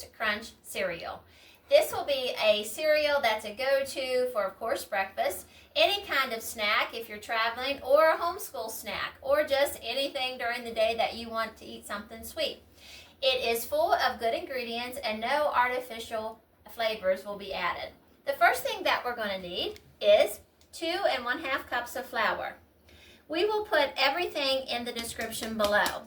Toast Crunch cereal. This will be a cereal that's a go-to for, of course, breakfast, any kind of snack if you're traveling, or a homeschool snack, or just anything during the day that you want to eat something sweet. It is full of good ingredients and no artificial flavors will be added. The first thing that we're going to need is 2 1/2 cups of flour. We will put everything in the description below.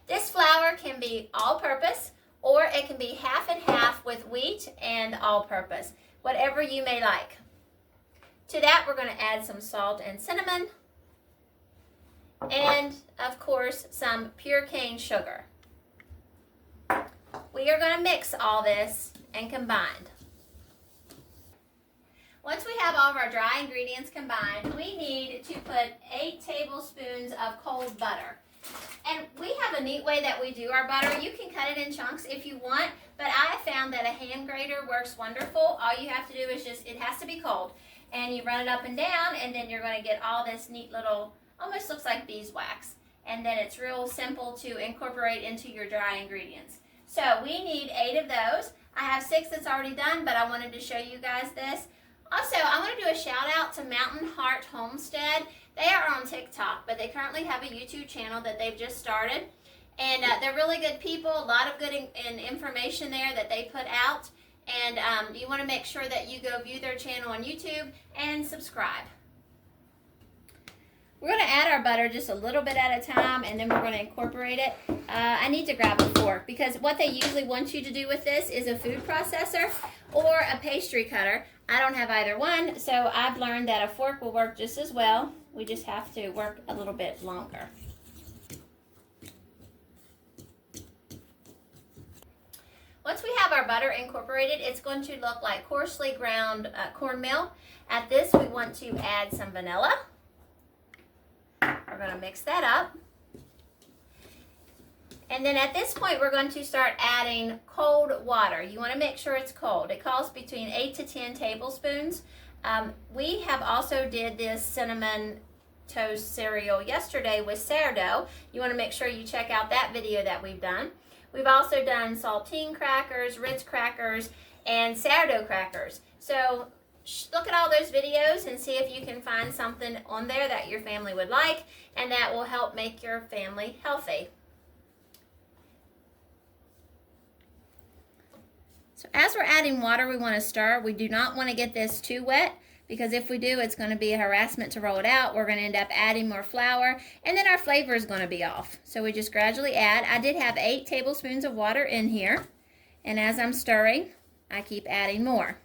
This flour can be all-purpose, or it can be half and half with wheat and all-purpose, whatever you may like. To that, we're going to add some salt and cinnamon, and of course, some pure cane sugar. We are going to mix all this and combine. Once we have all of our dry ingredients combined, we need to put 8 tablespoons of cold butter. And we have a neat way that we do our butter. You can cut it in chunks if you want, but I have found that a hand grater works wonderful. All you have to do is just, it has to be cold, and you run it up and down, and then you're going to get all this neat little, almost looks like beeswax. And then it's real simple to incorporate into your dry ingredients. So we need 8 of those. I have 6 that's already done, but I wanted to show you guys this. Also, I want to do a shout out to Mountain Heart Homestead. They are on TikTok, but they currently have a YouTube channel that they've just started. And they're really good people, a lot of good information there that they put out. And you want to make sure that you go view their channel on YouTube and subscribe. We're going to add our butter just a little bit at a time, and then we're going to incorporate it. I need to grab a fork because what they usually want you to do with this is a food processor or a pastry cutter. I don't have either one, so I've learned that a fork will work just as well. We just have to work a little bit longer. Once we have our butter incorporated, it's going to look like coarsely ground cornmeal. At this, we want to add some vanilla. We're going to mix that up. And then at this point, we're going to start adding cold water. You want to make sure it's cold. It calls between 8 to 10 tablespoons. We have also did this cinnamon toast cereal yesterday with sourdough. You want to make sure you check out that video that we've done. We've also done saltine crackers, Ritz crackers, and sourdough crackers. So look at all those videos and see if you can find something on there that your family would like and that will help make your family healthy. So as we're adding water, we want to stir. We do not want to get this too wet because if we do, it's going to be a harassment to roll it out. We're going to end up adding more flour, and then our flavor is going to be off. So we just gradually add. I did have 8 tablespoons of water in here, and as I'm stirring, I keep adding more.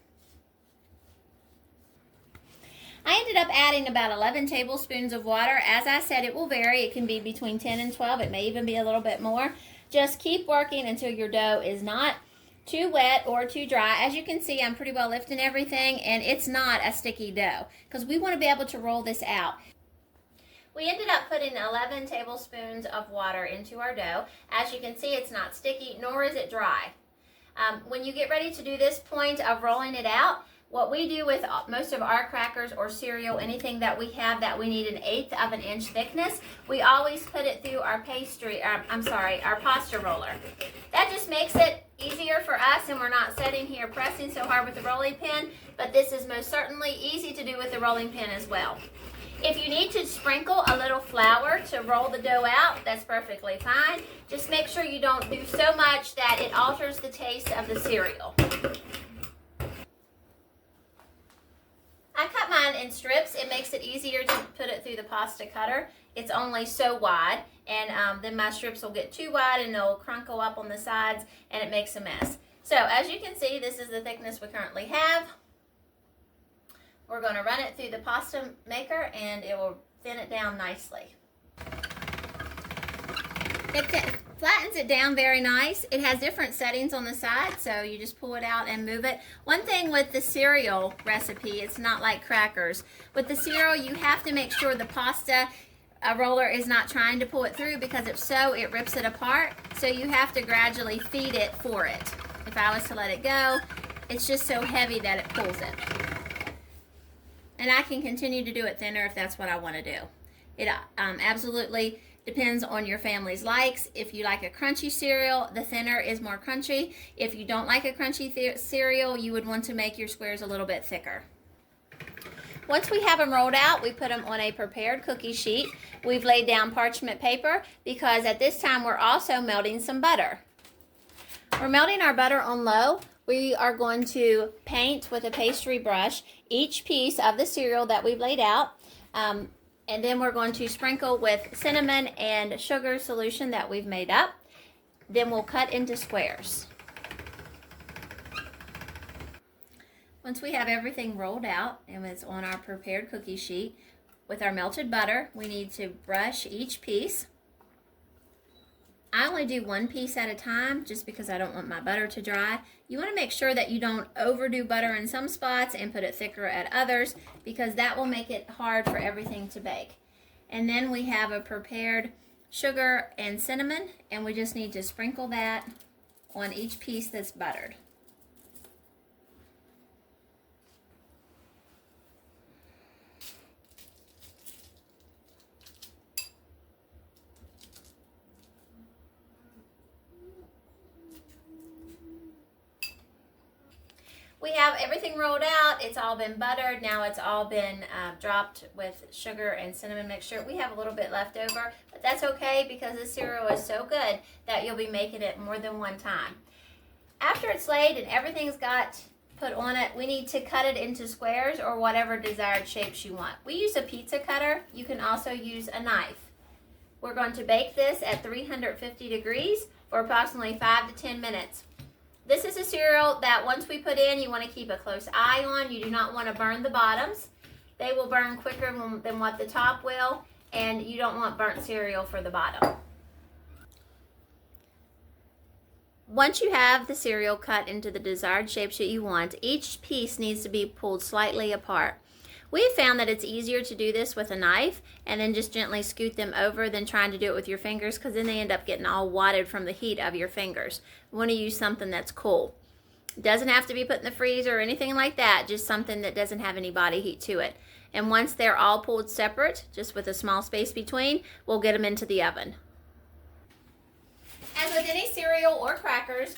I ended up adding about 11 tablespoons of water. As I said, it will vary. It can be between 10 and 12. It may even be a little bit more. Just keep working until your dough is not too wet or too dry. As you can see, I'm pretty well lifting everything, and it's not a sticky dough because we want to be able to roll this out. We ended up putting 11 tablespoons of water into our dough. As you can see, it's not sticky, nor is it dry. When you get ready to do this point of rolling it out, what we do with most of our crackers or cereal, anything that we have that we need 1/8 of an inch thickness, we always put it through our our pasta roller. That just makes it easier for us, and we're not sitting here pressing so hard with the rolling pin, but this is most certainly easy to do with the rolling pin as well. If you need to sprinkle a little flour to roll the dough out, that's perfectly fine. Just make sure you don't do so much that it alters the taste of the cereal. I cut mine in strips. It makes it easier to put it through the pasta cutter. It's only so wide, and then my strips will get too wide and they'll crunkle up on the sides, and it makes a mess. So as you can see, this is the thickness we currently have. We're going to run it through the pasta maker, and it will thin it down nicely. It flattens it down very nice. It has different settings on the side, so you just pull it out and move it. One thing with the cereal recipe, it's not like crackers. With the cereal, you have to make sure the pasta roller is not trying to pull it through, because if so, it rips it apart. So you have to gradually feed it for it. If I was to let it go, it's just so heavy that it pulls it. And I can continue to do it thinner if that's what I want to do. It absolutely Depends on your family's likes. If you like a crunchy cereal, the thinner is more crunchy. If you don't like a crunchy cereal, you would want to make your squares a little bit thicker. Once we have them rolled out, we put them on a prepared cookie sheet. We've laid down parchment paper because at this time we're also melting some butter. We're melting our butter on low. We are going to paint with a pastry brush each piece of the cereal that we've laid out. And then we're going to sprinkle with cinnamon and sugar solution that we've made up. Then we'll cut into squares. Once we have everything rolled out and it's on our prepared cookie sheet, with our melted butter, we need to brush each piece. I only do one piece at a time just because I don't want my butter to dry. You want to make sure that you don't overdo butter in some spots and put it thicker at others, because that will make it hard for everything to bake. And then we have a prepared sugar and cinnamon, and we just need to sprinkle that on each piece that's buttered. We have everything rolled out. It's all been buttered. Now it's all been dropped with sugar and cinnamon mixture. We have a little bit left over, but that's okay because this cereal is so good that you'll be making it more than one time. After it's laid and everything's got put on it, we need to cut it into squares or whatever desired shapes you want. We use a pizza cutter. You can also use a knife. We're going to bake this at 350 degrees for approximately 5 to 10 minutes. This is a cereal that once we put in, you want to keep a close eye on. You do not want to burn the bottoms. They will burn quicker than what the top will, and you don't want burnt cereal for the bottom. Once you have the cereal cut into the desired shapes that you want, each piece needs to be pulled slightly apart. We have found that it's easier to do this with a knife and then just gently scoot them over than trying to do it with your fingers, because then they end up getting all wadded from the heat of your fingers. We want to use something that's cool. It doesn't have to be put in the freezer or anything like that, just something that doesn't have any body heat to it. And once they're all pulled separate, just with a small space between, we'll get them into the oven. As with any cereal or crackers,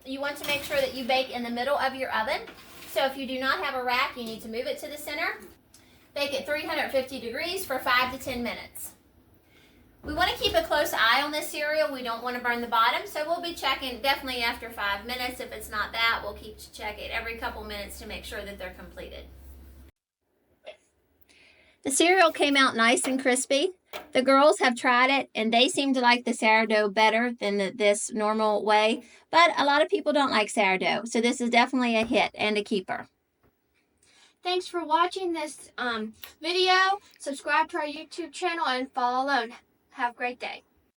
you want to make sure that you bake in the middle of your oven. So if you do not have a rack, you need to move it to the center. Bake at 350 degrees for 5 to 10 minutes. We want to keep a close eye on this cereal. We don't want to burn the bottom, so we'll be checking definitely after 5 minutes. If it's not that, we'll keep check it every couple minutes to make sure that they're completed. The cereal came out nice and crispy. The girls have tried it, and they seem to like the sourdough better than this normal way. But a lot of people don't like sourdough, so this is definitely a hit and a keeper. Thanks for watching this video. Subscribe to our YouTube channel and follow along. Have a great day.